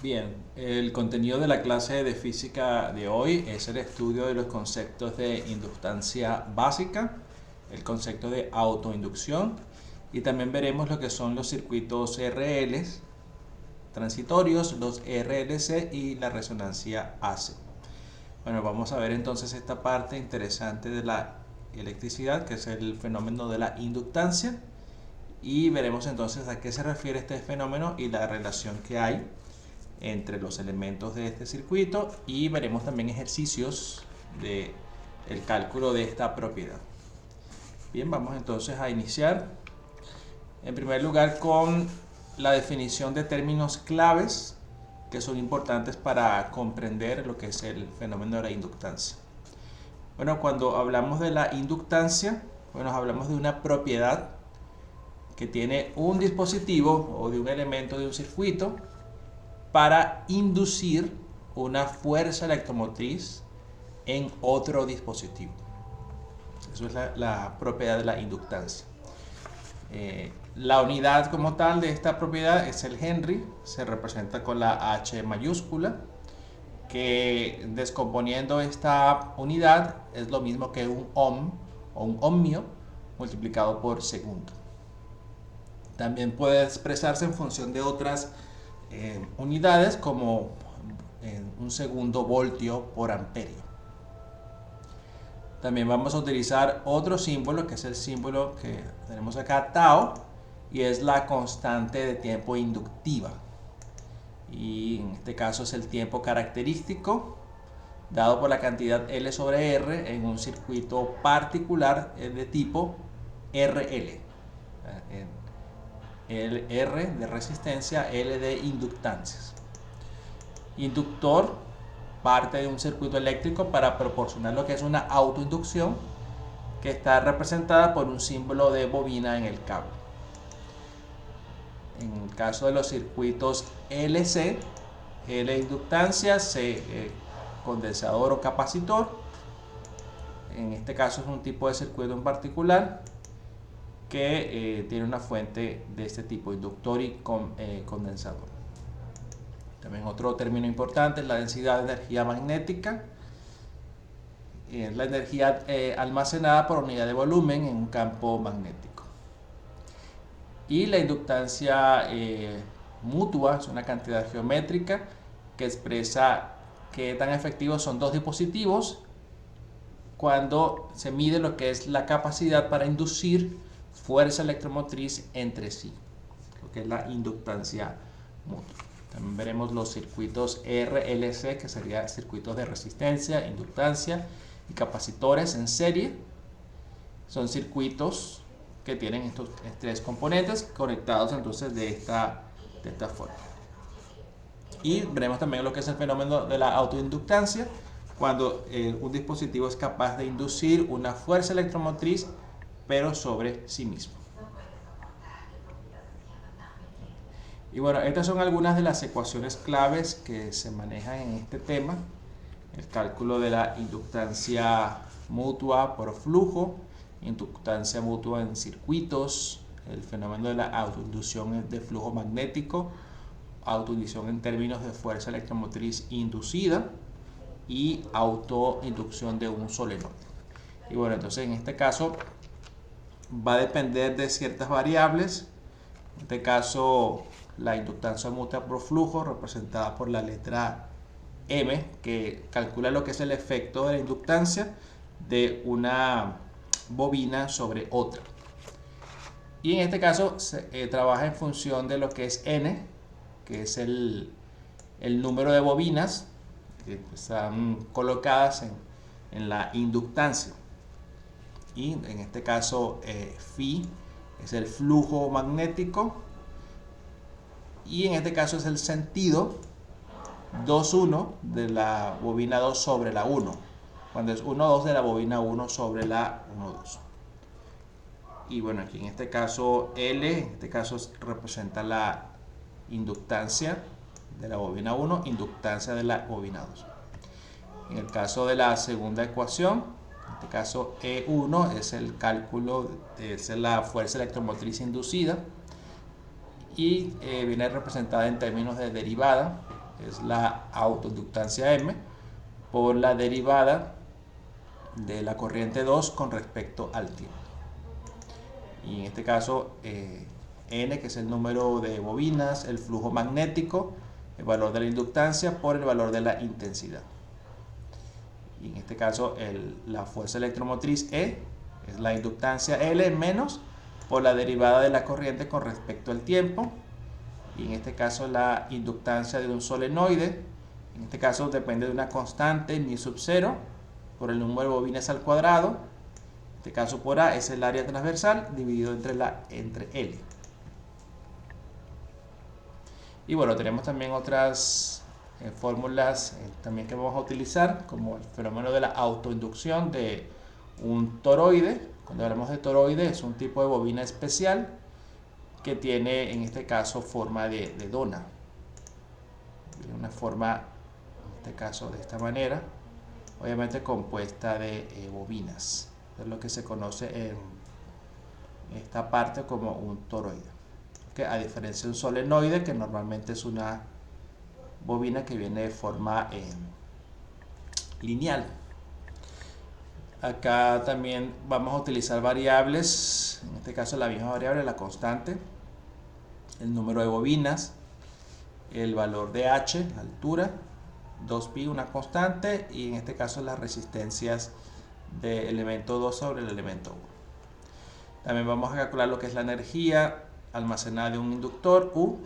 Bien, el contenido de la clase de física de hoy es el estudio de los conceptos de inductancia básica, el concepto de autoinducción y también veremos lo que son los circuitos RL transitorios, los RLC y la resonancia AC. Bueno, vamos a ver entonces esta parte interesante de la electricidad, que es el fenómeno de la inductancia, y veremos entonces a qué se refiere este fenómeno y la relación que hay entre los elementos de este circuito, y veremos también ejercicios de el cálculo de esta propiedad. Bien, vamos entonces a iniciar en primer lugar con la definición de términos claves que son importantes para comprender lo que es el fenómeno de la inductancia. Bueno, cuando hablamos de la inductancia, bueno, hablamos de una propiedad que tiene un dispositivo o de un elemento de un circuito para inducir una fuerza electromotriz en otro dispositivo. Eso es la propiedad de la inductancia. La unidad como tal de esta propiedad es el Henry, se representa con la H mayúscula, que descomponiendo esta unidad es lo mismo que un ohm o un ohmio multiplicado por segundo. También puede expresarse en función de otras unidades como un segundo voltio por amperio. También vamos a utilizar otro símbolo, que es el símbolo que tenemos acá, tau, y es la constante de tiempo inductiva. Y en este caso es el tiempo característico dado por la cantidad L sobre R en un circuito particular de tipo RL. El R de resistencia, L de inductancias. Inductor parte de un circuito eléctrico para proporcionar lo que es una autoinducción, que está representada por un símbolo de bobina en el cable. En el caso de los circuitos LC, L inductancia, C condensador o capacitor. En este caso es un tipo de circuito en particular que tiene una fuente de este tipo, inductor y condensador. También otro término importante es la densidad de energía magnética. Es la energía almacenada por unidad de volumen en un campo magnético. Y la inductancia mutua es una cantidad geométrica que expresa qué tan efectivos son dos dispositivos cuando se mide lo que es la capacidad para inducir fuerza electromotriz entre sí, lo que es la inductancia mutua. También veremos los circuitos RLC, que serían circuitos de resistencia, inductancia y capacitores en serie. Son circuitos que tienen estos tres componentes conectados entonces de esta forma. Y veremos también lo que es el fenómeno de la autoinductancia, cuando un dispositivo es capaz de inducir una fuerza electromotriz pero sobre sí mismo. Y bueno, estas son algunas de las ecuaciones claves que se manejan en este tema: el cálculo de la inductancia mutua por flujo, inductancia mutua en circuitos, el fenómeno de la autoinducción de flujo magnético, autoinducción en términos de fuerza electromotriz inducida y autoinducción de un solenoide. Y bueno, entonces en este caso va a depender de ciertas variables. En este caso, la inductancia mutua por flujo, representada por la letra M, que calcula lo que es el efecto de la inductancia de una bobina sobre otra. Y en este caso se trabaja en función de lo que es N, que es el número de bobinas que están colocadas en la inductancia. Y en este caso phi es el flujo magnético, y en este caso es el sentido 2,1 de la bobina 2 sobre la 1, cuando es 1,2 de la bobina 1 sobre la 1,2. Y bueno, aquí en este caso L, en este caso representa la inductancia de la bobina 1, inductancia de la bobina 2. En el caso de la segunda ecuación, en este caso E1 es el cálculo, es la fuerza electromotriz inducida, y viene representada en términos de derivada, es la autoinductancia M por la derivada de la corriente 2 con respecto al tiempo. Y en este caso N, que es el número de bobinas, el flujo magnético, el valor de la inductancia por el valor de la intensidad. Y en este caso la fuerza electromotriz E es la inductancia L menos por la derivada de la corriente con respecto al tiempo. Y en este caso la inductancia de un solenoide, en este caso depende de una constante μ sub 0 por el número de bobinas al cuadrado. En este caso por A es el área transversal dividido entre L. Y bueno, tenemos también otras fórmulas también que vamos a utilizar, como el fenómeno de la autoinducción de un toroide. Cuando hablamos de toroide es un tipo de bobina especial que tiene en este caso forma de dona. Una forma, en este caso de esta manera, obviamente compuesta de bobinas. Es lo que se conoce en esta parte como un toroide. A diferencia de un solenoide, que normalmente es una bobina que viene de forma lineal. Acá también vamos a utilizar variables, en este caso la misma variable, la constante, el número de bobinas, el valor de H, la altura, 2pi, una constante, y en este caso las resistencias del elemento 2 sobre el elemento 1. También vamos a calcular lo que es la energía almacenada de un inductor, U,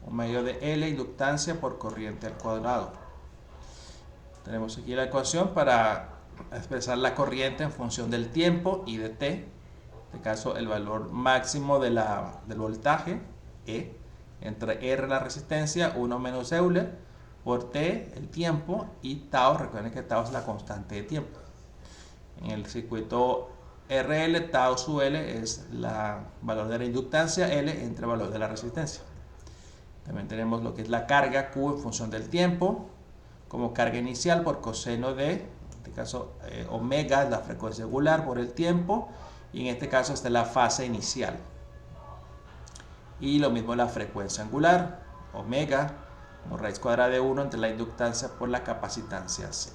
un medio de L, inductancia por corriente al cuadrado. Tenemos aquí la ecuación para expresar la corriente en función del tiempo y de T. En este caso, el valor máximo del voltaje, E, entre R la resistencia, 1 menos Euler, por T, el tiempo, y tau, recuerden que tau es la constante de tiempo. En el circuito RL, tau sub L es el valor de la inductancia, L entre el valor de la resistencia. También tenemos lo que es la carga Q en función del tiempo, como carga inicial por coseno de, en este caso omega es la frecuencia angular por el tiempo, y en este caso está la fase inicial. Y lo mismo la frecuencia angular, omega, como raíz cuadrada de 1 entre la inductancia por la capacitancia C.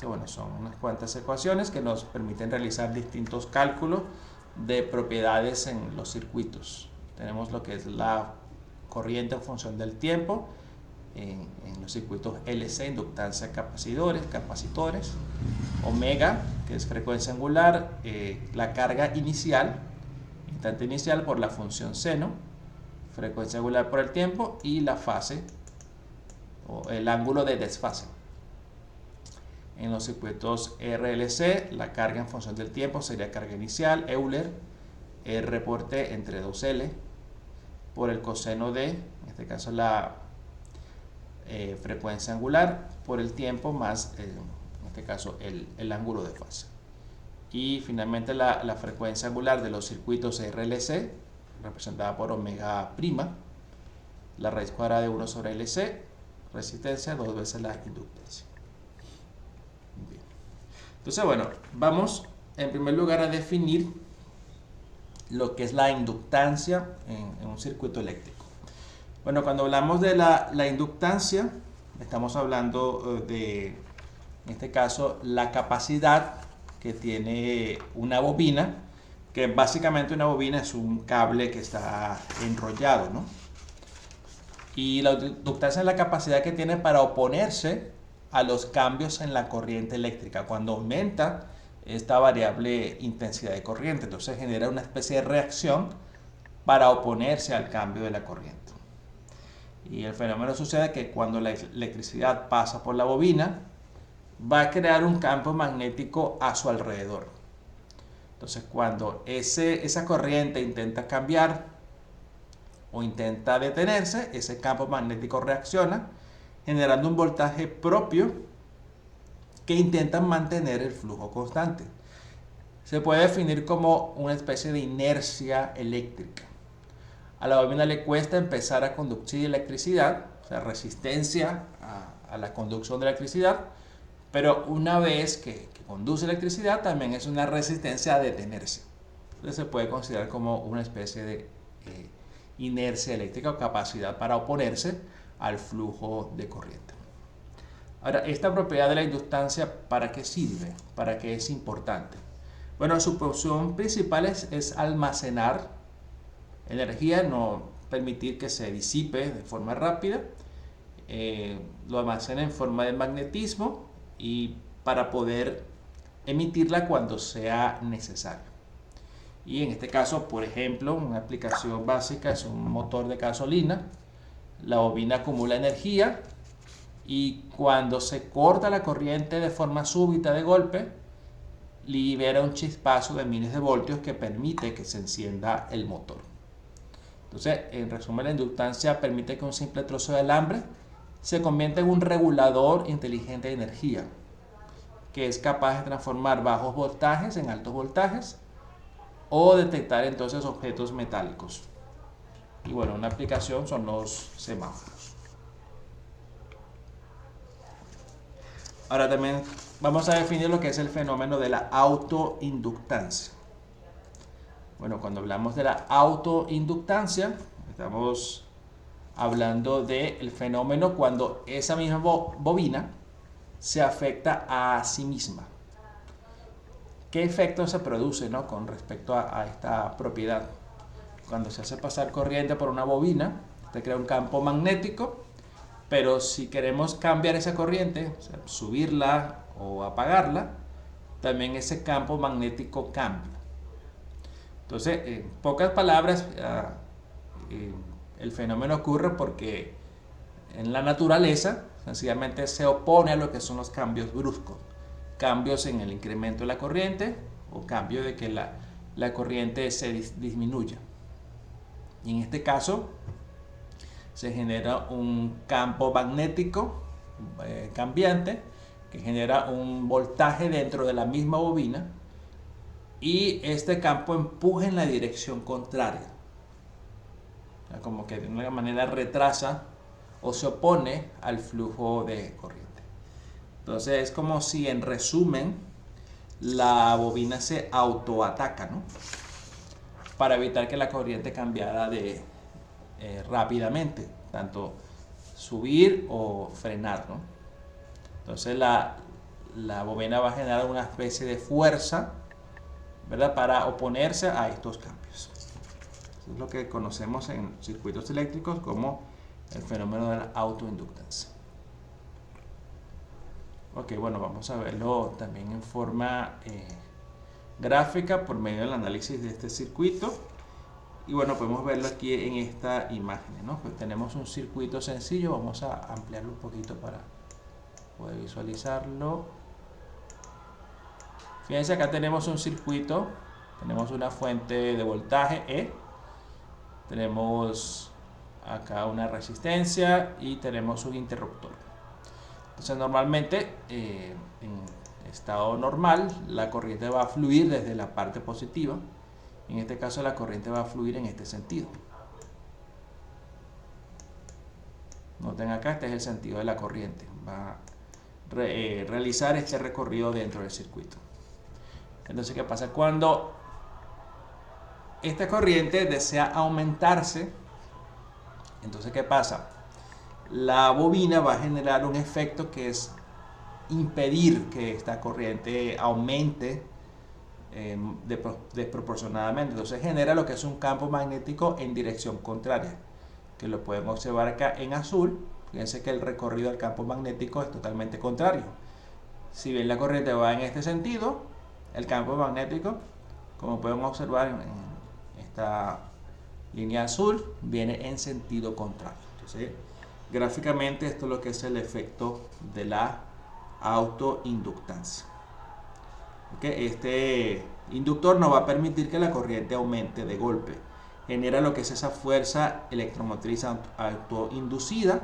Bueno, son unas cuantas ecuaciones que nos permiten realizar distintos cálculos de propiedades en los circuitos. Tenemos lo que es la corriente en función del tiempo en los circuitos LC, inductancia, capacitores, omega, que es frecuencia angular, la carga inicial, instante inicial por la función seno, frecuencia angular por el tiempo, y la fase o el ángulo de desfase. En los circuitos RLC, la carga en función del tiempo sería carga inicial, Euler, R por T entre 2L, por el coseno de, en este caso la frecuencia angular, por el tiempo más, en este caso, el ángulo de fase. Y finalmente la frecuencia angular de los circuitos RLC, representada por omega prima, la raíz cuadrada de 1 sobre LC, resistencia, 2 veces la inductancia. Bien. Entonces, bueno, vamos en primer lugar a definir lo que es la inductancia en un circuito eléctrico. Bueno, cuando hablamos de la inductancia, estamos hablando de, en este caso, la capacidad que tiene una bobina, que básicamente una bobina es un cable que está enrollado, ¿no? Y la inductancia es la capacidad que tiene para oponerse a los cambios en la corriente eléctrica. Cuando aumenta esta variable intensidad de corriente, entonces genera una especie de reacción para oponerse al cambio de la corriente. Y el fenómeno sucede que cuando la electricidad pasa por la bobina, va a crear un campo magnético a su alrededor. Entonces, cuando esa corriente intenta cambiar o intenta detenerse, ese campo magnético reacciona, generando un voltaje propio que intenta mantener el flujo constante. Se puede definir como una especie de inercia eléctrica. A la bobina le cuesta empezar a conducir electricidad, o sea, resistencia a la conducción de electricidad, pero una vez que conduce electricidad también es una resistencia a detenerse. Entonces se puede considerar como una especie de inercia eléctrica o capacidad para oponerse al flujo de corriente. Ahora, esta propiedad de la inductancia, ¿para qué sirve? ¿Para qué es importante? Bueno, su función principal es almacenar energía, no permitir que se disipe de forma rápida. Lo almacena en forma de magnetismo y para poder emitirla cuando sea necesario. Y en este caso, por ejemplo, una aplicación básica es un motor de gasolina. La bobina acumula energía y cuando se corta la corriente de forma súbita de golpe, libera un chispazo de miles de voltios que permite que se encienda el motor. Entonces, en resumen, la inductancia permite que un simple trozo de alambre se convierta en un regulador inteligente de energía, que es capaz de transformar bajos voltajes en altos voltajes o detectar entonces objetos metálicos. Y bueno, una aplicación son los semáforos. Ahora también vamos a definir lo que es el fenómeno de la autoinductancia. Bueno, cuando hablamos de la autoinductancia, estamos hablando del fenómeno cuando esa misma bobina se afecta a sí misma. ¿Qué efecto se produce, ¿no?, con respecto a esta propiedad? Cuando se hace pasar corriente por una bobina, se crea un campo magnético, pero si queremos cambiar esa corriente, o sea, subirla o apagarla, también ese campo magnético cambia. Entonces, en pocas palabras, el fenómeno ocurre porque en la naturaleza sencillamente se opone a lo que son los cambios bruscos, cambios en el incremento de la corriente o cambio de que la corriente se disminuya. Y en este caso se genera un campo magnético cambiante que genera un voltaje dentro de la misma bobina y este campo empuja en la dirección contraria. O sea, como que de una manera retrasa o se opone al flujo de corriente. Entonces es como si, en resumen, la bobina se autoataca, ¿no?, para evitar que la corriente cambiara rápidamente, tanto subir o frenar, ¿no? Entonces la bobina va a generar una especie de fuerza, ¿verdad?, para oponerse a estos cambios. Eso es lo que conocemos en circuitos eléctricos como el fenómeno de la autoinductancia. Ok, bueno, vamos a verlo también en forma gráfica por medio del análisis de este circuito. Y bueno, podemos verlo aquí en esta imagen, ¿no? Pues tenemos un circuito sencillo, vamos a ampliarlo un poquito para poder visualizarlo. Fíjense, acá tenemos un circuito, tenemos una fuente de voltaje E, tenemos acá una resistencia y tenemos un interruptor. Entonces normalmente en estado normal la corriente va a fluir desde la parte positiva. En este caso la corriente va a fluir en este sentido. Noten acá, este es el sentido de la corriente. Va a realizar este recorrido dentro del circuito. Entonces, ¿qué pasa? Cuando esta corriente desea aumentarse, entonces, ¿qué pasa? La bobina va a generar un efecto que es impedir que esta corriente aumente desproporcionadamente. Entonces genera lo que es un campo magnético en dirección contraria, que lo pueden observar acá en azul. Fíjense que el recorrido del campo magnético es totalmente contrario. Si bien la corriente va en este sentido, el campo magnético, como pueden observar en esta línea azul, viene en sentido contrario. Entonces, gráficamente esto es lo que es el efecto de la autoinductancia. ¿Okay? Este inductor no va a permitir que la corriente aumente de golpe. Genera lo que es esa fuerza electromotriz autoinducida.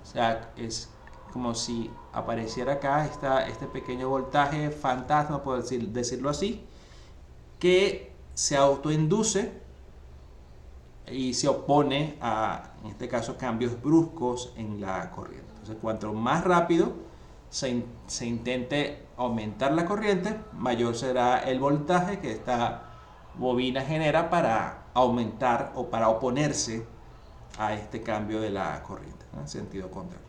O sea, es como si apareciera acá este pequeño voltaje fantasma, por decirlo así, que se autoinduce y se opone a, en este caso, cambios bruscos en la corriente. Entonces, cuanto más rápido se intente aumentar la corriente, mayor será el voltaje que esta bobina genera para aumentar o para oponerse a este cambio de la corriente, ¿no? En sentido contrario.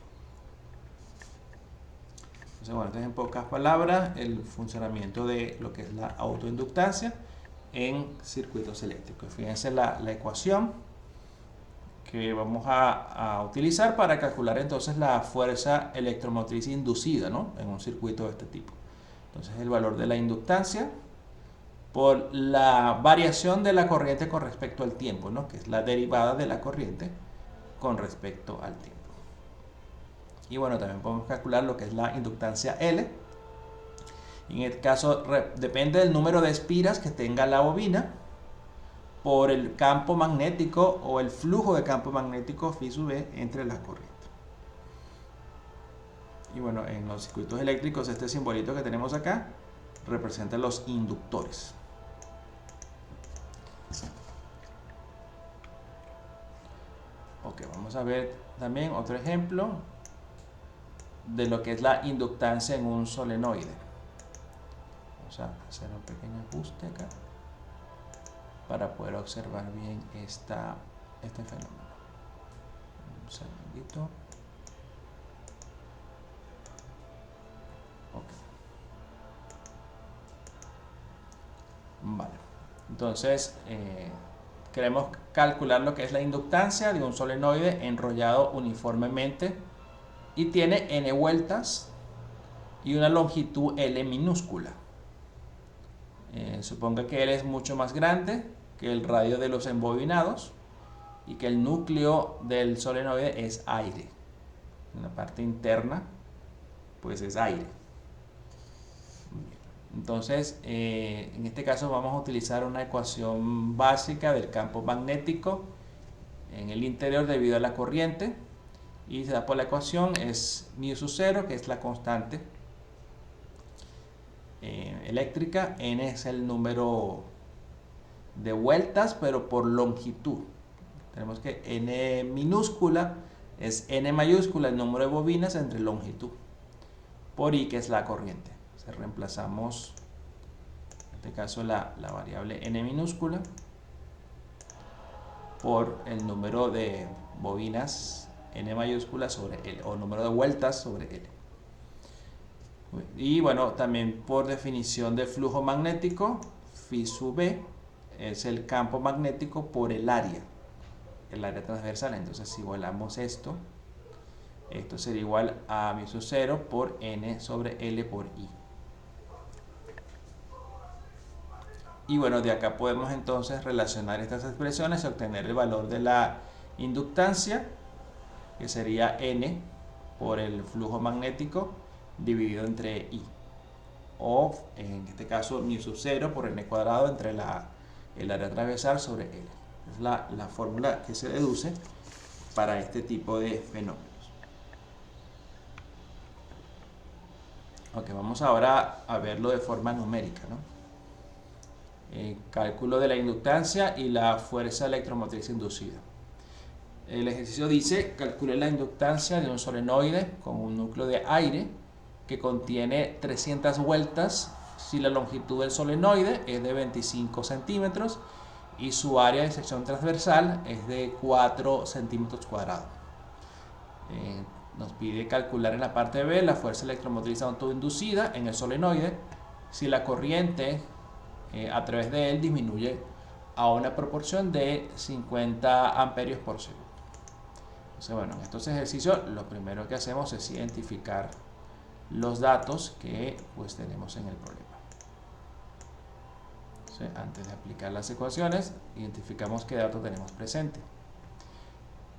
Entonces, bueno, esto es en pocas palabras el funcionamiento de lo que es la autoinductancia en circuitos eléctricos. Fíjense la ecuación que vamos a utilizar para calcular entonces la fuerza electromotriz inducida, ¿no? En un circuito de este tipo. Entonces, el valor de la inductancia por la variación de la corriente con respecto al tiempo, ¿no? Que es la derivada de la corriente con respecto al tiempo. Y bueno, también podemos calcular lo que es la inductancia L. En este caso depende del número de espiras que tenga la bobina por el campo magnético o el flujo de campo magnético phi sub E entre las corrientes. Y bueno, en los circuitos eléctricos este simbolito que tenemos acá representa los inductores. Ok, vamos a ver también otro ejemplo de lo que es la inductancia en un solenoide. Vamos a hacer un pequeño ajuste acá para poder observar bien este fenómeno. Un segundito. Ok. Vale. Entonces, queremos calcular lo que es la inductancia de un solenoide enrollado uniformemente y tiene n vueltas y una longitud L minúscula. Suponga que L es mucho más grande que el radio de los embobinados y que el núcleo del solenoide es aire. En la parte interna, pues es aire. Entonces, en este caso vamos a utilizar una ecuación básica del campo magnético en el interior debido a la corriente, y se da por la ecuación es μ sub 0, que es la constante eléctrica. N es el número de vueltas, pero por longitud. Tenemos que N minúscula es N mayúscula, el número de bobinas entre longitud, por I, que es la corriente. Reemplazamos en este caso la variable N minúscula por el número de bobinas N mayúscula sobre L, o número de vueltas sobre L. Y bueno, también por definición de flujo magnético, phi sub B es el campo magnético por el área transversal. Entonces, si igualamos esto sería igual a μ sub 0 por N sobre L por I. Y bueno, de acá podemos entonces relacionar estas expresiones y obtener el valor de la inductancia, que sería N por el flujo magnético dividido entre I, o en este caso μ sub 0 por N cuadrado entre el área transversal sobre L. Es la fórmula que se deduce para este tipo de fenómenos. Ok, vamos ahora a verlo de forma numérica, ¿no? Cálculo de la inductancia y la fuerza electromotriz inducida. El ejercicio dice: calcule la inductancia de un solenoide con un núcleo de aire que contiene 300 vueltas si la longitud del solenoide es de 25 centímetros y su área de sección transversal es de 4 centímetros cuadrados. Nos pide calcular en la parte B la fuerza electromotriz autoinducida en el solenoide si la corriente a través de él disminuye a una proporción de 50 amperios por segundo. Entonces, bueno, en estos ejercicios lo primero que hacemos es identificar los datos que pues tenemos en el problema. Entonces, antes de aplicar las ecuaciones, identificamos qué datos tenemos presente.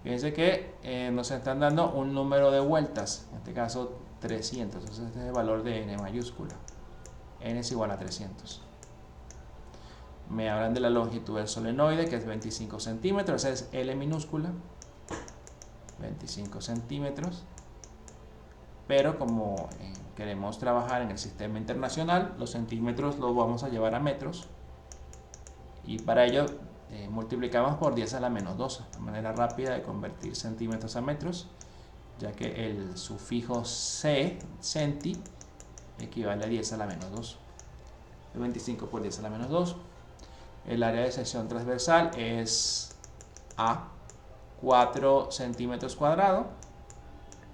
Fíjense que nos están dando un número de vueltas, en este caso 300. Entonces este es el valor de N mayúscula. N es igual a 300. Me hablan de la longitud del solenoide, que es 25 centímetros. Esa es L minúscula, 25 centímetros. Pero como queremos trabajar en el sistema internacional, los centímetros los vamos a llevar a metros. Y para ello multiplicamos por 10 a la menos 2, de manera rápida de convertir centímetros a metros, ya que el sufijo C, centi, equivale a 10 a la menos 2. 25 por 10 a la menos 2. El área de sección transversal es A, 4 centímetros cuadrados.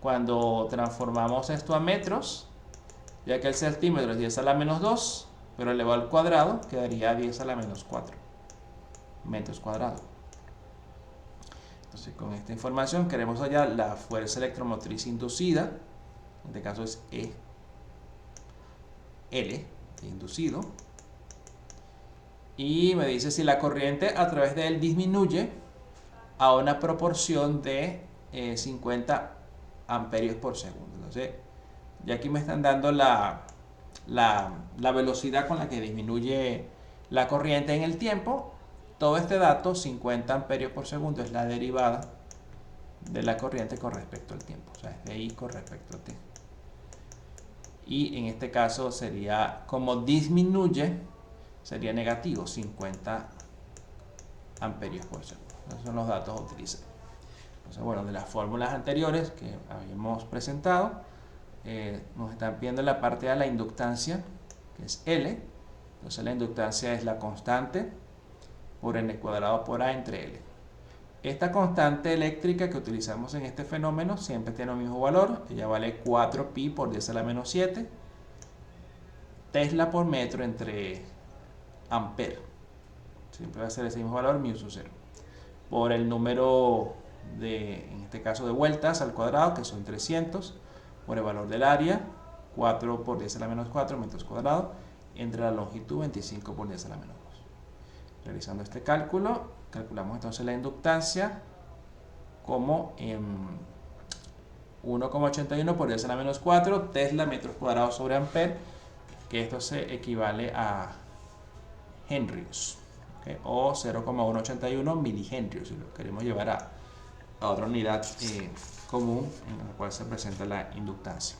Cuando transformamos esto a metros, ya que el centímetro es 10 a la menos 2, pero elevado al cuadrado quedaría 10 a la menos 4 metros cuadrados. Entonces, con esta información queremos hallar la fuerza electromotriz inducida, en este caso es E, L, de inducido, y me dice si la corriente a través de él disminuye a una proporción de 50 amperios por segundo. Entonces, ya aquí me están dando la velocidad con la que disminuye la corriente en el tiempo. Todo este dato, 50 amperios por segundo, es la derivada de la corriente con respecto al tiempo. O sea, es de I con respecto al tiempo. Y en este caso sería, como disminuye, sería negativo, 50 amperios por segundo. Esos son los datos a utilizar. Entonces, bueno, de las fórmulas anteriores que habíamos presentado, nos están pidiendo en la parte de la inductancia, que es L. Entonces la inductancia es la constante por n cuadrado por a entre L. Esta constante eléctrica que utilizamos en este fenómeno siempre tiene el mismo valor. Ella vale 4pi por 10 a la menos 7 Tesla por metro entre ampere. Siempre va a ser ese mismo valor, mu sub 0. Por el número de, en este caso, de vueltas al cuadrado, que son 300, por el valor del área, 4 por 10 a la menos 4 metros cuadrados, entre la longitud 25 por 10 a la menos 2. Realizando este cálculo, calculamos entonces la inductancia como en 1,81 por 10 a la menos 4 Tesla metros cuadrados sobre ampere, que esto se equivale a henrios, ¿okay? O 0,181 milihenrios, si lo queremos llevar a otra unidad común en la cual se presenta la inductancia.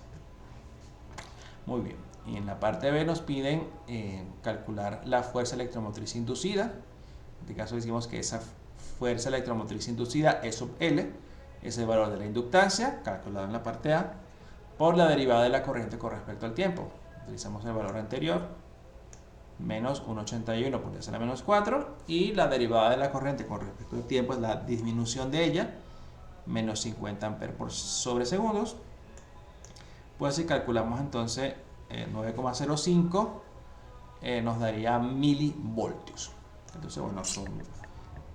Muy bien, y en la parte B nos piden calcular la fuerza electromotriz inducida. En este caso decimos que esa fuerza electromotriz inducida E sub L es el valor de la inductancia, calculado en la parte A, por la derivada de la corriente con respecto al tiempo. Utilizamos el valor anterior, menos 1,81 por 10 a la menos 4, y la derivada de la corriente con respecto al tiempo es la disminución de ella, menos 50 amperes por sobre segundos. Pues si calculamos entonces 9,05 nos daría milivoltios. Entonces, bueno, son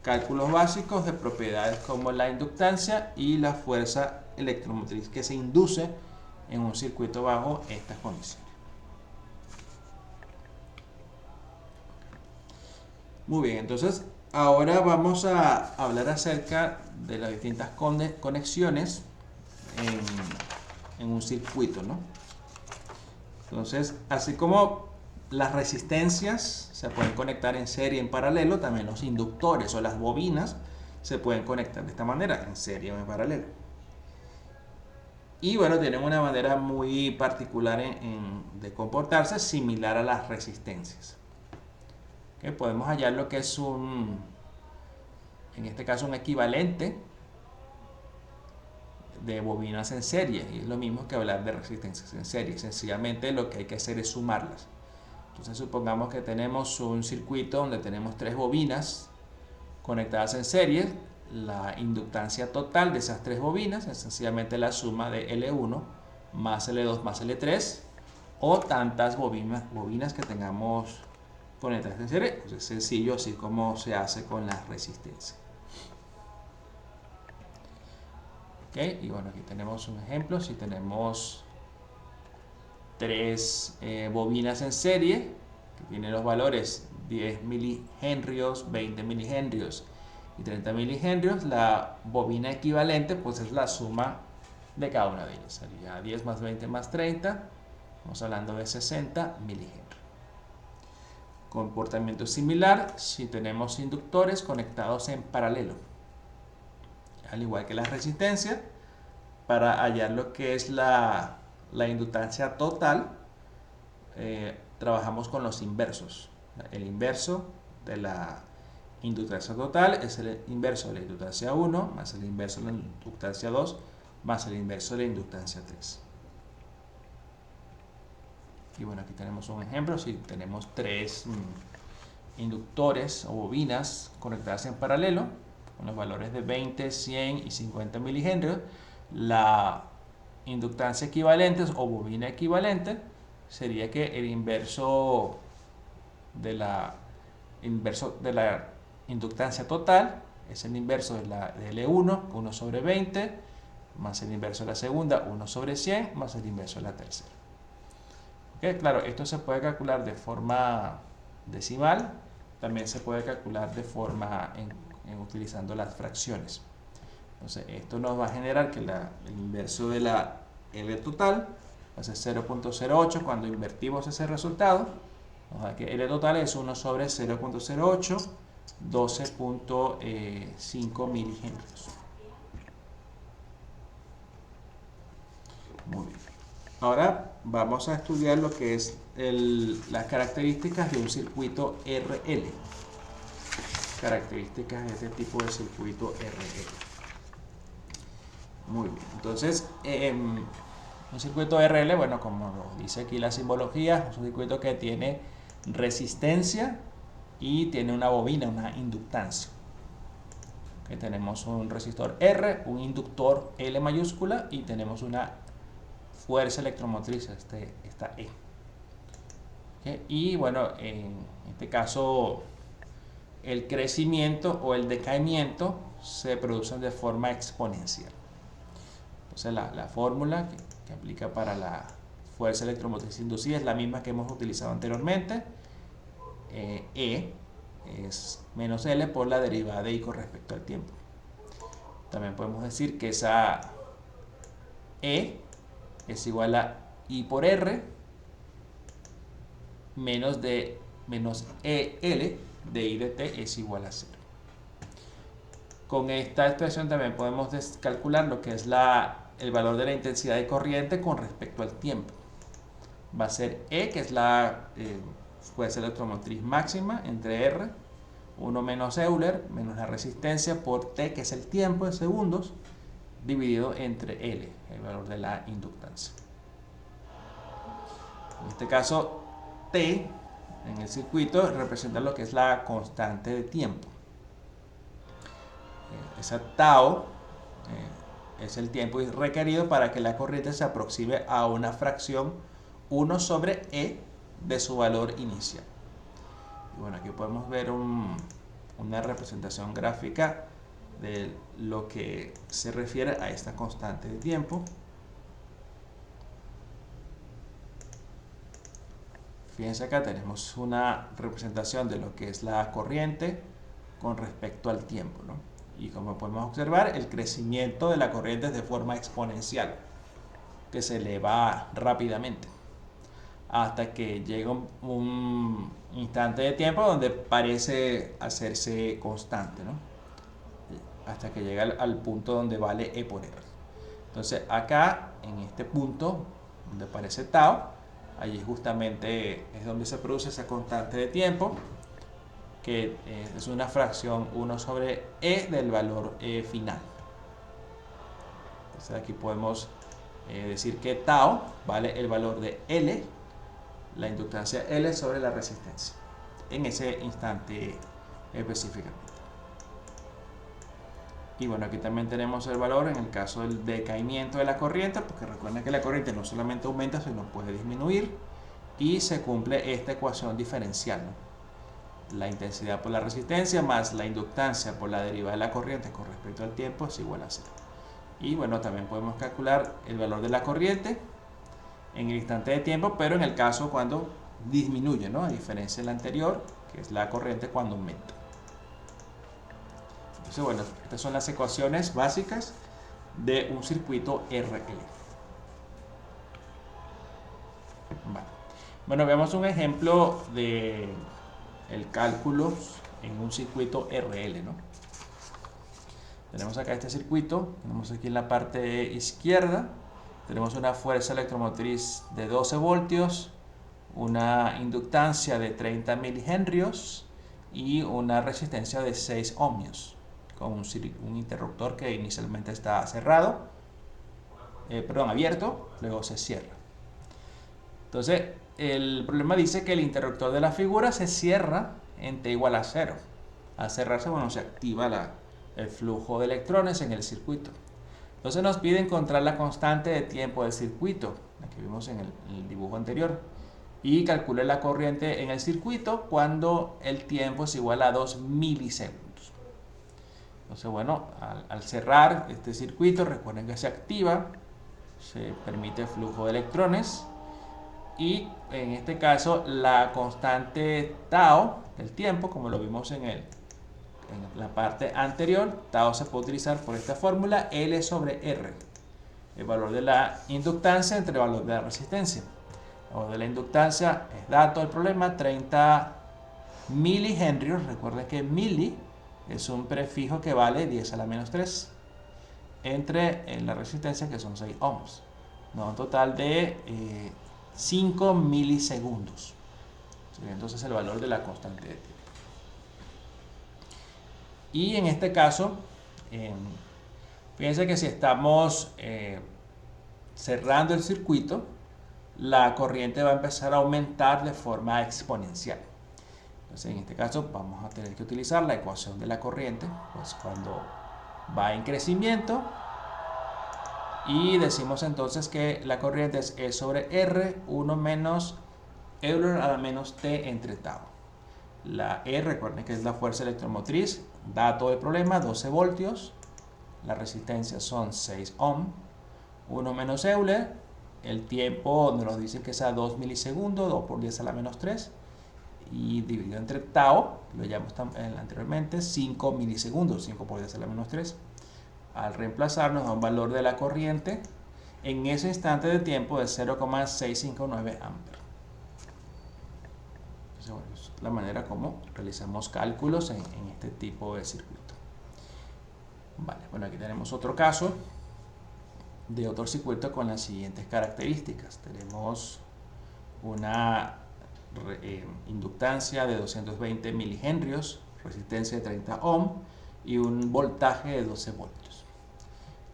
cálculos básicos de propiedades como la inductancia y la fuerza electromotriz que se induce en un circuito bajo estas condiciones. Muy bien, entonces ahora vamos a hablar acerca de las distintas conexiones en un circuito, ¿no? Entonces, así como las resistencias se pueden conectar en serie y en paralelo, también los inductores o las bobinas se pueden conectar de esta manera, en serie o en paralelo. Y bueno, tienen una manera muy particular de comportarse, similar a las resistencias. ¿Okay? Podemos hallar lo que es en este caso, un equivalente de bobinas en serie, y es lo mismo que hablar de resistencias en serie. Sencillamente lo que hay que hacer es sumarlas. Entonces supongamos que tenemos un circuito donde tenemos 3 bobinas conectadas en serie. La inductancia total de esas 3 bobinas es sencillamente la suma de L1 más L2 más L3, o tantas bobinas que tengamos conectadas en serie. Pues es sencillo, así como se hace con las resistencias. Okay, y bueno, aquí tenemos un ejemplo. Si tenemos 3 bobinas en serie que tienen los valores 10 milihenrios, 20 milihenrios y 30 milihenrios, la bobina equivalente pues es la suma de cada una de ellas. Sería 10 más 20 más 30, estamos hablando de 60 milihenrios. Comportamiento similar si tenemos inductores conectados en paralelo. Al igual que la resistencia, para hallar lo que es la inductancia total, trabajamos con los inversos. El inverso de la inductancia total es el inverso de la inductancia 1 más el inverso de la inductancia 2 más el inverso de la inductancia 3. Y bueno, aquí tenemos un ejemplo. Si tenemos 3 inductores o bobinas conectadas en paralelo, con los valores de 20, 100 y 50 milihenrios, la inductancia equivalente o bobina equivalente sería que el inverso de la inductancia total es el inverso de L1, 1 sobre 20, más el inverso de la segunda, 1 sobre 100, más el inverso de la tercera. ¿Okay? Claro, esto se puede calcular de forma decimal, también se puede calcular de forma utilizando las fracciones. Entonces, esto nos va a generar que el inverso de la L total va a ser 0.08 cuando invertimos ese resultado. Nos da que L total es 1 sobre 0.08, 12.5 milihenrios. Muy bien. Ahora vamos a estudiar lo que es las características de un circuito RL. Características de este tipo de circuito RL. Muy bien. Entonces, un circuito RL, bueno, como lo dice aquí la simbología, es un circuito que tiene resistencia y tiene una bobina, una inductancia. Que tenemos un resistor R, un inductor L mayúscula y tenemos una fuerza electromotriz, esta E. ¿Okay? Y bueno, en este caso el crecimiento o el decaimiento se producen de forma exponencial. Entonces la fórmula que aplica para la fuerza electromotriz inducida es la misma que hemos utilizado anteriormente. E es menos L por la derivada de I con respecto al tiempo. También podemos decir que esa E es igual a I por R menos EL de I de T es igual a 0. Con esta expresión también podemos calcular lo que es el valor de la intensidad de corriente con respecto al tiempo. Va a ser E, que es la fuerza electromotriz máxima, entre R, 1 menos Euler, menos la resistencia, por T, que es el tiempo en segundos, dividido entre L, el valor de la inductancia. En este caso, T en el circuito representa lo que es la constante de tiempo. Esa tau es el tiempo requerido para que la corriente se aproxime a una fracción 1 sobre E de su valor inicial. Y bueno, aquí podemos ver una representación gráfica de lo que se refiere a esta constante de tiempo. Fíjense acá tenemos una representación de lo que es la corriente con respecto al tiempo, ¿no? Y como podemos observar, el crecimiento de la corriente es de forma exponencial, que se eleva rápidamente, hasta que llega un instante de tiempo donde parece hacerse constante, ¿no? Hasta que llega al punto donde vale E por R. Entonces acá, en este punto, donde aparece tau, allí justamente es donde se produce esa constante de tiempo, que es una fracción 1 sobre E del valor final. Entonces aquí podemos decir que tau vale el valor de L, la inductancia L sobre la resistencia, en ese instante específicamente. Y bueno, aquí también tenemos el valor en el caso del decaimiento de la corriente, porque recuerden que la corriente no solamente aumenta, sino puede disminuir, y se cumple esta ecuación diferencial, ¿no? La intensidad por la resistencia más la inductancia por la derivada de la corriente con respecto al tiempo es igual a 0. Y bueno, también podemos calcular el valor de la corriente en el instante de tiempo, pero en el caso cuando disminuye, ¿no? A diferencia del anterior, que es la corriente cuando aumenta. Entonces, bueno, estas son las ecuaciones básicas de un circuito RL. Vale. Bueno, veamos un ejemplo de el cálculo en un circuito RL, ¿no? Tenemos acá este circuito, tenemos aquí en la parte izquierda, tenemos una fuerza electromotriz de 12 voltios, una inductancia de 30 milihenrios y una resistencia de 6 ohmios, con un interruptor que inicialmente está cerrado, abierto, luego se cierra. Entonces, el problema dice que el interruptor de la figura se cierra en t igual a 0. Al cerrarse, bueno, se activa el flujo de electrones en el circuito. Entonces nos pide encontrar la constante de tiempo del circuito, la que vimos en el dibujo anterior, y calcule la corriente en el circuito cuando el tiempo es igual a 2 milisegundos. Entonces, bueno, al cerrar este circuito, recuerden que se activa, se permite el flujo de electrones, y en este caso la constante tau del tiempo, como lo vimos en la parte anterior, tau se puede utilizar por esta fórmula, L sobre R, el valor de la inductancia entre el valor de la resistencia. El valor de la inductancia es dato del problema, 30 milihenrios. Recuerden que mili es un prefijo que vale 10 a la menos 3 entre la resistencia, que son 6 ohms. No, un total de 5 milisegundos. Entonces el valor de la constante de tiempo. Y en este caso, fíjense que si estamos cerrando el circuito, la corriente va a empezar a aumentar de forma exponencial. Entonces en este caso vamos a tener que utilizar la ecuación de la corriente, pues cuando va en crecimiento, y decimos entonces que la corriente es E sobre R, 1 menos Euler a la menos T entre tau. La E, recuerden que es la fuerza electromotriz, dato del problema, 12 voltios, la resistencia son 6 ohm, 1 menos Euler, el tiempo nos dice que es a 2 milisegundos, 2 por 10 a la menos 3, y dividido entre tau, lo llamamos anteriormente, 5 milisegundos, 5 por 10 a la menos 3. Al reemplazar nos da un valor de la corriente en ese instante de tiempo de 0,659 amperes. Entonces, bueno, es la manera como realizamos cálculos en este tipo de circuito. Vale, bueno, aquí tenemos otro caso de otro circuito con las siguientes características. Tenemos una inductancia de 220 milihenrios, resistencia de 30 ohm y un voltaje de 12 voltios.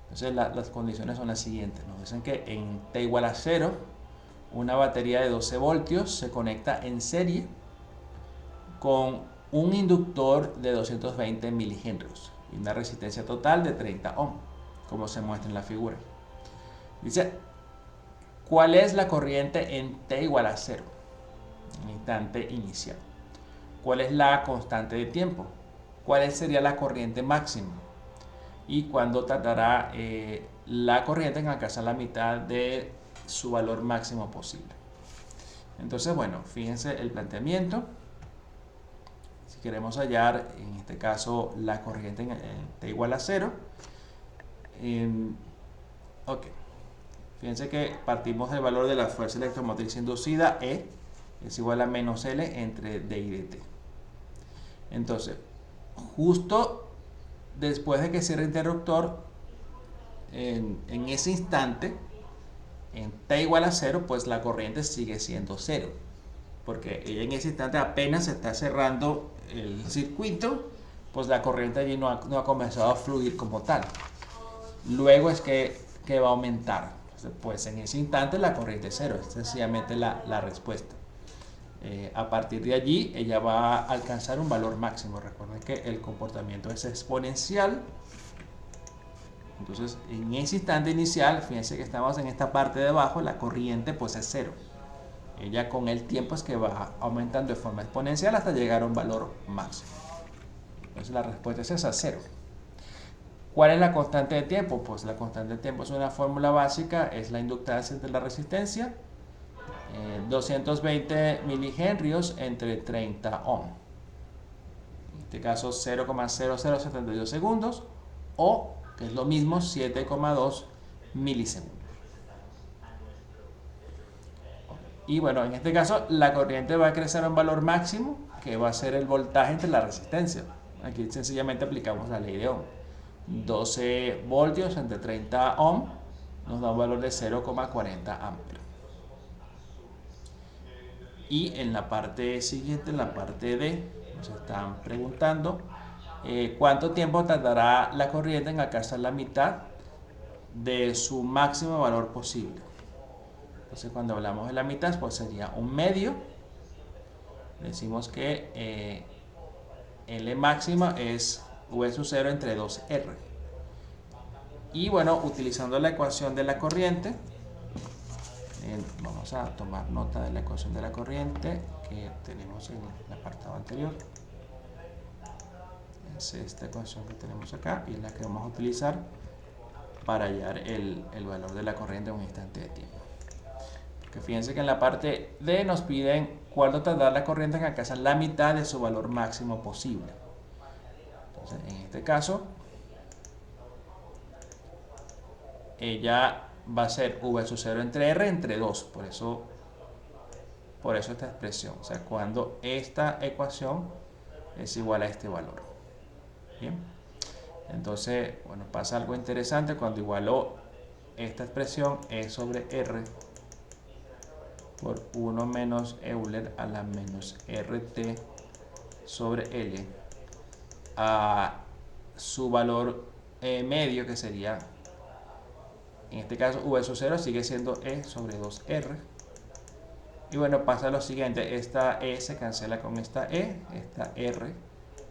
Entonces las condiciones son las siguientes. Nos dicen que en T igual a 0, una batería de 12 voltios se conecta en serie con un inductor de 220 milihenrios y una resistencia total de 30 ohm, como se muestra en la figura. Dice, ¿cuál es la corriente en T igual a 0? En el instante inicial. ¿Cuál es la constante de tiempo? ¿Cuál sería la corriente máxima? Y cuándo tardará la corriente en alcanzar la mitad de su valor máximo posible. Entonces, bueno, fíjense el planteamiento. Si queremos hallar, en este caso, la corriente en T igual a 0, ok. Fíjense que partimos del valor de la fuerza electromotriz inducida, E, es igual a menos L entre D y dt. Entonces, justo después de que cierre el interruptor, en ese instante, en T igual a 0, pues la corriente sigue siendo 0. Porque ella en ese instante apenas se está cerrando el circuito, pues la corriente allí no ha comenzado a fluir como tal. Luego es que va a aumentar. Entonces, pues en ese instante la corriente es 0, es sencillamente la respuesta. A partir de allí ella va a alcanzar un valor máximo. Recuerden que el comportamiento es exponencial. Entonces en ese instante inicial, fíjense que estamos en esta parte de abajo, la corriente pues es 0. Ella con el tiempo es que va aumentando de forma exponencial hasta llegar a un valor máximo. Entonces la respuesta es esa, 0. ¿Cuál es la constante de tiempo? Pues la constante de tiempo es una fórmula básica, es la inductancia entre la resistencia, 220 milihenrios entre 30 ohm. En este caso 0,0072 segundos, o, que es lo mismo, 7,2 milisegundos. Y bueno, en este caso la corriente va a crecer a un valor máximo, que va a ser el voltaje entre la resistencia. Aquí sencillamente aplicamos la ley de Ohm. 12 voltios entre 30 ohm nos da un valor de 0,40 amperes. Y en la parte siguiente, en la parte D, nos están preguntando cuánto tiempo tardará la corriente en alcanzar la mitad de su máximo valor posible. Entonces cuando hablamos de la mitad, pues sería un medio. Decimos que L máxima es V sub 0 entre 2R. Y bueno, utilizando la ecuación de la corriente, vamos a tomar nota de la ecuación de la corriente que tenemos en el apartado anterior. Es esta ecuación que tenemos acá y es la que vamos a utilizar para hallar el valor de la corriente en un instante de tiempo. Porque fíjense que en la parte D nos piden cuánto tardará la corriente en alcanzar la mitad de su valor máximo posible. Entonces, en este caso, ella va a ser V sub 0 entre R entre 2. Por eso esta expresión. O sea, cuando esta ecuación es igual a este valor. Bien. Entonces, bueno, pasa algo interesante cuando igualó esta expresión E sobre R por 1 menos Euler a la menos RT sobre L a su valor medio, que sería, en este caso, V sub 0 sigue siendo E sobre 2R. Y bueno, pasa lo siguiente, esta E se cancela con esta E, esta R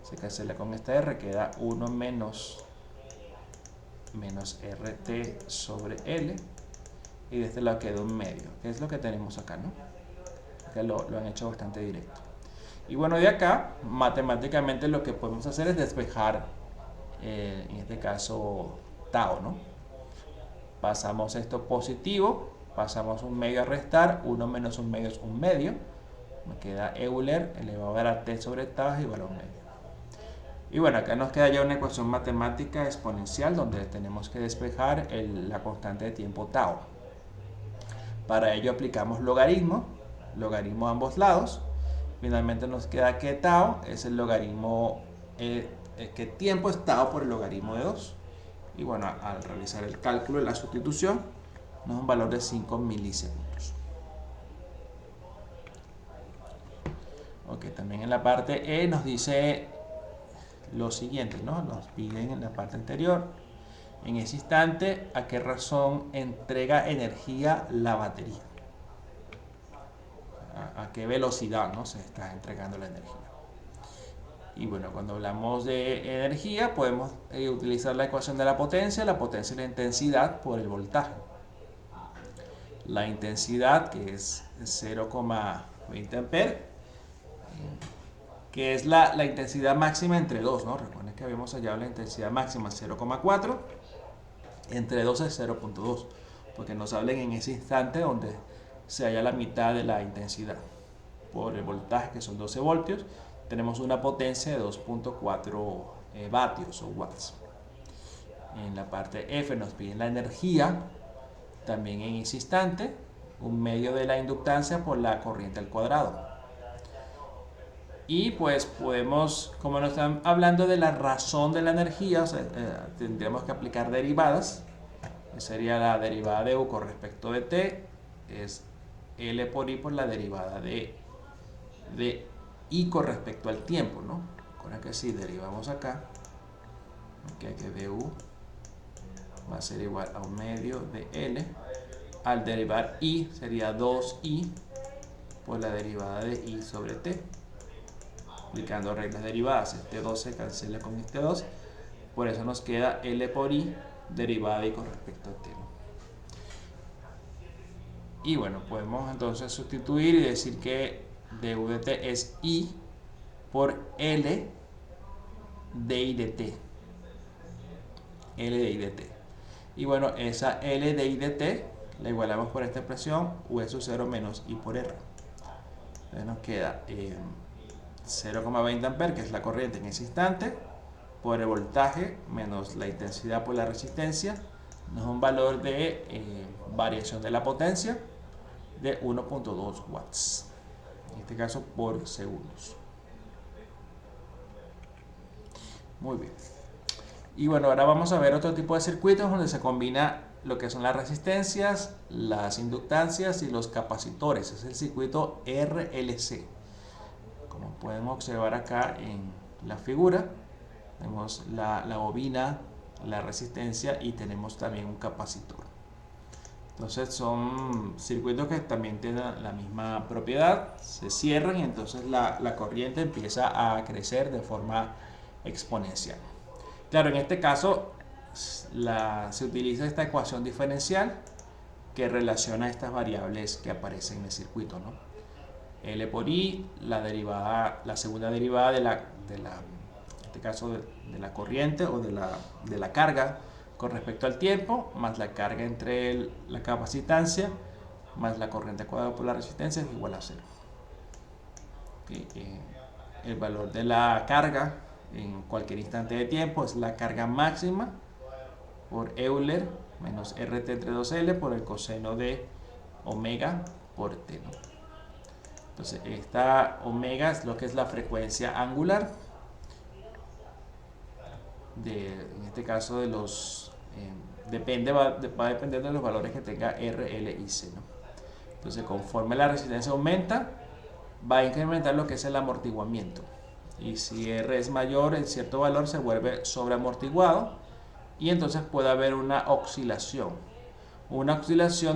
se cancela con esta R, queda 1 menos RT sobre L, y de este lado queda un medio, que es lo que tenemos acá, ¿no? Que lo han hecho bastante directo. Y bueno, de acá, matemáticamente lo que podemos hacer es despejar, en este caso, tau, ¿no? Pasamos esto positivo, pasamos un medio a restar, 1 menos un medio es un medio, me queda Euler elevado a la t sobre tau es igual a un medio. Y bueno, acá nos queda ya una ecuación matemática exponencial donde tenemos que despejar la constante de tiempo tau. Para ello aplicamos logaritmo a ambos lados. Finalmente nos queda que tau es el logaritmo, que tiempo es tau por el logaritmo de 2. Y bueno, al realizar el cálculo de la sustitución, nos da un valor de 5 milisegundos. Ok, también en la parte E nos dice lo siguiente, ¿no? Nos piden en la parte anterior, en ese instante, ¿a qué razón entrega energía la batería? ¿A qué velocidad, ¿no?, se está entregando la energía? Y bueno, cuando hablamos de energía, podemos utilizar la ecuación de la potencia y la intensidad por el voltaje. La intensidad, que es 0,20 amperes, que es la intensidad máxima entre 2, ¿no? Recuerden que habíamos hallado la intensidad máxima 0,4, entre 2 es 0,2, porque nos hablan en ese instante donde se halla la mitad de la intensidad. Por el voltaje, que son 12 voltios, tenemos una potencia de 2,4 vatios o watts. En la parte F nos piden la energía, también en ese instante, un medio de la inductancia por la corriente al cuadrado. Y pues podemos, como nos están hablando de la razón de la energía, o sea, tendríamos que aplicar derivadas. Sería la derivada de U con respecto de T, es L por I por la derivada de I con respecto al tiempo, ¿no? Recuerda que si derivamos acá, que du va a ser igual a un medio de L, al derivar I sería 2I por la derivada de I sobre T. Aplicando reglas derivadas, este 2 se cancela con este 2, por eso nos queda L por I derivada de I con respecto a T. Y bueno, podemos entonces sustituir y decir que du de T es I por L de I de T. L de I de T. Y bueno, esa L de I de T la igualamos por esta expresión, U sub 0 menos I por R. Entonces nos queda 0,20 amperes, que es la corriente en ese instante, por el voltaje menos la intensidad por la resistencia, nos da un valor de variación de la potencia de 1,2 watts, en este caso por segundos. Muy bien. Y bueno, ahora vamos a ver otro tipo de circuitos donde se combina lo que son las resistencias, las inductancias y los capacitores. Es el circuito RLC. Como pueden observar acá en la figura, tenemos la bobina, la resistencia y tenemos también un capacitor. Entonces son circuitos que también tienen la misma propiedad, se cierran y entonces la corriente empieza a crecer de forma exponencial. Claro, en este caso se utiliza esta ecuación diferencial que relaciona estas variables que aparecen en el circuito, ¿no? L por I, la segunda derivada en este caso de la corriente o de la carga con respecto al tiempo, más la carga entre la capacitancia, más la corriente cuadrada por la resistencia es igual a 0. ¿Okay? El valor de la carga en cualquier instante de tiempo es la carga máxima por Euler menos RT entre 2L por el coseno de omega por T, ¿no? Entonces esta omega es lo que es la frecuencia angular en este caso de los va a depender de los valores que tenga R, L y C, ¿no? Entonces conforme la resistencia aumenta va a incrementar lo que es el amortiguamiento, y si R es mayor en cierto valor se vuelve sobreamortiguado y entonces puede haber una oscilación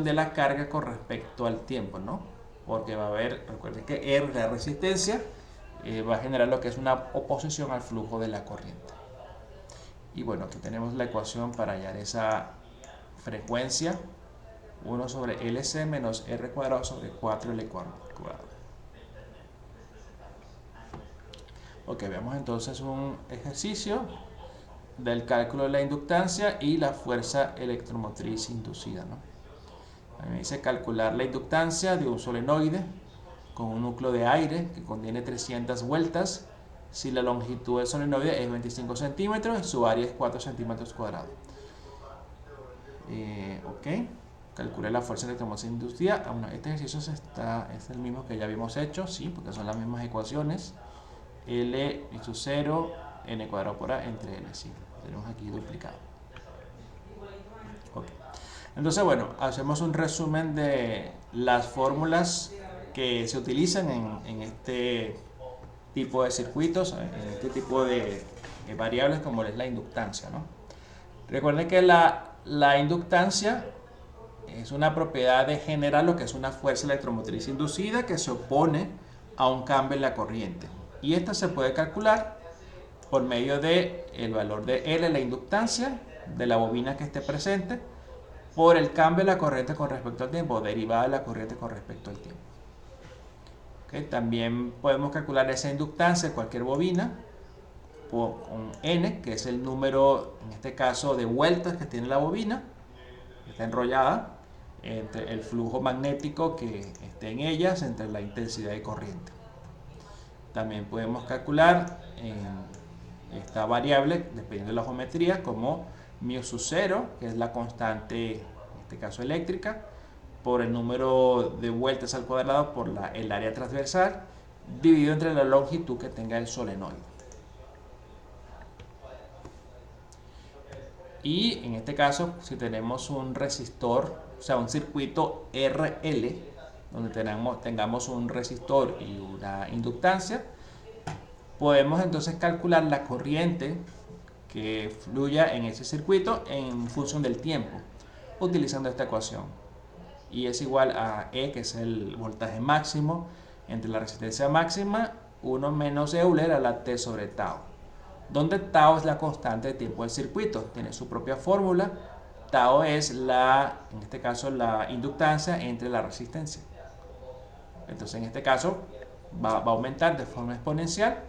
de la carga con respecto al tiempo, ¿no? Porque va a haber, recuerden que R, la resistencia, va a generar lo que es una oposición al flujo de la corriente. Y bueno, aquí tenemos la ecuación para hallar esa frecuencia: 1 sobre LC menos R cuadrado sobre 4L cuadrado. Ok, veamos entonces un ejercicio del cálculo de la inductancia y la fuerza electromotriz inducida, ¿no? A mí me dice calcular la inductancia de un solenoide con un núcleo de aire que contiene 300 vueltas si la longitud del solenoide es 25 centímetros y su área es 4 centímetros cuadrados. Ok, calculé la fuerza electromotriz inducida. Bueno, este ejercicio es el mismo que ya habíamos hecho, sí, porque son las mismas ecuaciones. L sub 0, n cuadrado por A entre L, sí, tenemos aquí duplicado. Okay. Entonces, bueno, hacemos un resumen de las fórmulas que se utilizan en este tipo de circuitos, en este tipo de variables como es la inductancia, ¿no? Recuerden que la inductancia es una propiedad de generar lo que es una fuerza electromotriz inducida que se opone a un cambio en la corriente. Y esta se puede calcular por medio del valor de L, la inductancia de la bobina que esté presente, por el cambio de la corriente con respecto al tiempo, derivada de la corriente con respecto al tiempo. ¿Okay? También podemos calcular esa inductancia de cualquier bobina con N, que es el número, en este caso, de vueltas que tiene la bobina, que está enrollada, entre el flujo magnético que esté en ellas, entre la intensidad de corriente. También podemos calcular esta variable, dependiendo de la geometría, como μ sub 0, que es la constante, en este caso eléctrica, por el número de vueltas al cuadrado por el área transversal, dividido entre la longitud que tenga el solenoide. Y en este caso, si tenemos un resistor, o sea, un circuito RL, donde tengamos un resistor y una inductancia, podemos entonces calcular la corriente que fluya en ese circuito en función del tiempo, utilizando esta ecuación. Y es igual a E, que es el voltaje máximo entre la resistencia máxima, 1 menos Euler a la T sobre tau, donde tau es la constante de tiempo del circuito, tiene su propia fórmula. Tau es en este caso, la inductancia entre la resistencia. Entonces, en este caso, va a aumentar de forma exponencial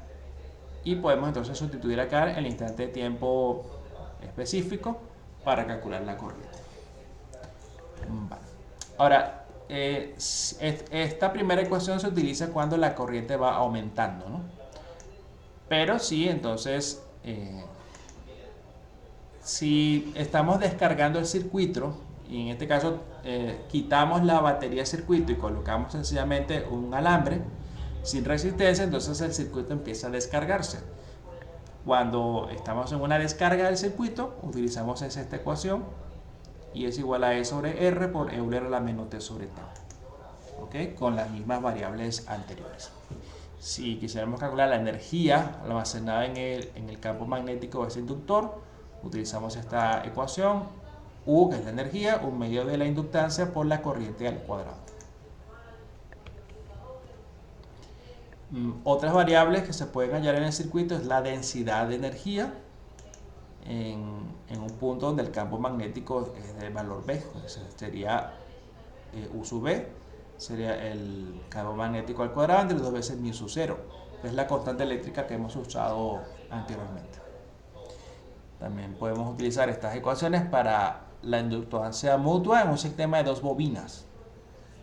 y podemos entonces sustituir acá el instante de tiempo específico para calcular la corriente. Vale. Ahora, esta primera ecuación se utiliza cuando la corriente va aumentando, ¿no? Pero sí, entonces, si estamos descargando el circuito, y en este caso quitamos la batería del circuito y colocamos sencillamente un alambre sin resistencia, entonces el circuito empieza a descargarse. Cuando estamos en una descarga del circuito, utilizamos esta ecuación y es igual a E sobre R por Euler a la menos T sobre tau. ¿Okay? Con las mismas variables anteriores. Si quisiéramos calcular la energía almacenada en el campo magnético de ese inductor, utilizamos esta ecuación: U, que es la energía, un medio de la inductancia por la corriente al cuadrado. Otras variables que se pueden hallar en el circuito es la densidad de energía, en un punto donde el campo magnético es de valor B. Entonces sería U sub B, sería el campo magnético al cuadrado entre 2 veces μ sub 0. Es la constante eléctrica que hemos usado anteriormente. También podemos utilizar estas ecuaciones para la inductancia mutua en un sistema de dos bobinas.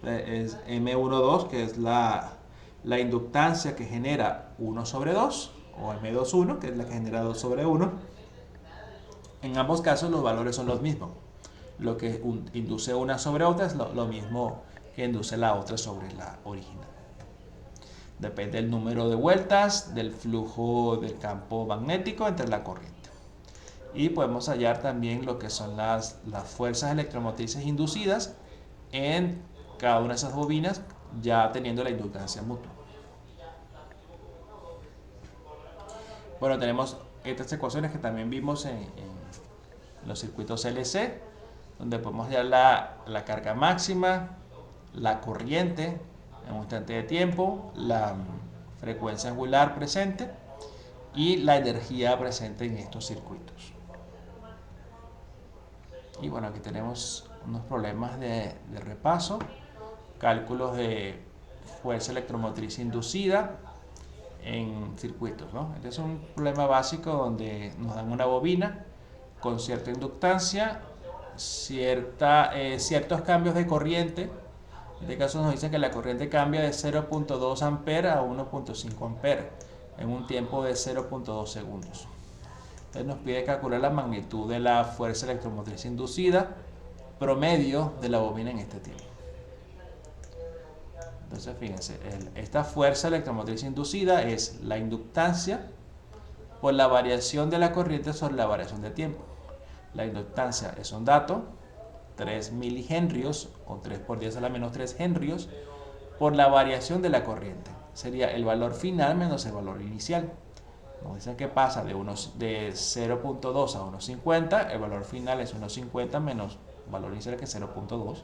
Es M12, que es la inductancia que genera 1 sobre 2, o M21, que es la que genera 2 sobre 1. En ambos casos los valores son los mismos. Lo que induce una sobre otra es lo mismo que induce la otra sobre la original. Depende del número de vueltas, del flujo del campo magnético entre la corriente. Y podemos hallar también lo que son las fuerzas electromotrices inducidas en cada una de esas bobinas, ya teniendo la inductancia mutua. Bueno, tenemos estas ecuaciones que también vimos en los circuitos LC, donde podemos hallar la carga máxima, la corriente en un instante de tiempo, la frecuencia angular presente y la energía presente en estos circuitos. Y bueno, aquí tenemos unos problemas de repaso, cálculos de fuerza electromotriz inducida en circuitos, ¿no? Este es un problema básico donde nos dan una bobina con cierta inductancia, ciertos cambios de corriente. En este caso nos dicen que la corriente cambia de 0.2 ampere a 1.5 ampere en un tiempo de 0.2 segundos. Entonces nos pide calcular la magnitud de la fuerza electromotriz inducida promedio de la bobina en este tiempo. Entonces fíjense, esta fuerza electromotriz inducida es la inductancia por la variación de la corriente sobre la variación de tiempo. La inductancia es un dato, 3 milihenrios o 3 por 10 a la menos 3 henrios por la variación de la corriente. Sería el valor final menos el valor inicial. Nos dicen que pasa de 0.2 a 1.50, el valor final es 1.50 menos el valor inicial que es 0.2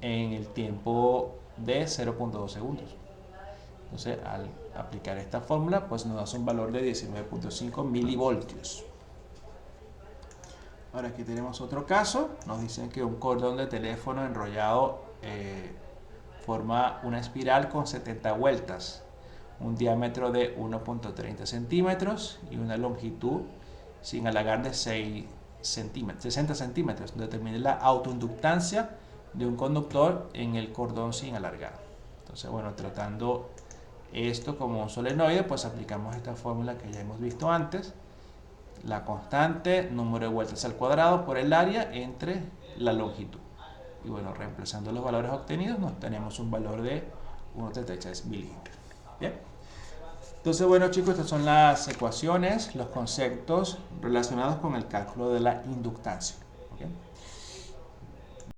en el tiempo de 0.2 segundos. Entonces al aplicar esta fórmula pues nos da un valor de 19.5 milivoltios. Ahora aquí tenemos otro caso, nos dicen que un cordón de teléfono enrollado forma una espiral con 70 vueltas, un diámetro de 1.30 centímetros y una longitud sin alargar de 60 centímetros. Determine la autoinductancia de un conductor en el cordón sin alargar. Entonces, bueno, tratando esto como un solenoide, pues aplicamos esta fórmula que ya hemos visto antes. La constante, número de vueltas al cuadrado por el área entre la longitud. Y bueno, reemplazando los valores obtenidos, nos tenemos un valor de 1.36 miliamperes. Bien. Entonces, bueno chicos, estas son las ecuaciones, los conceptos relacionados con el cálculo de la inductancia. ¿Okay?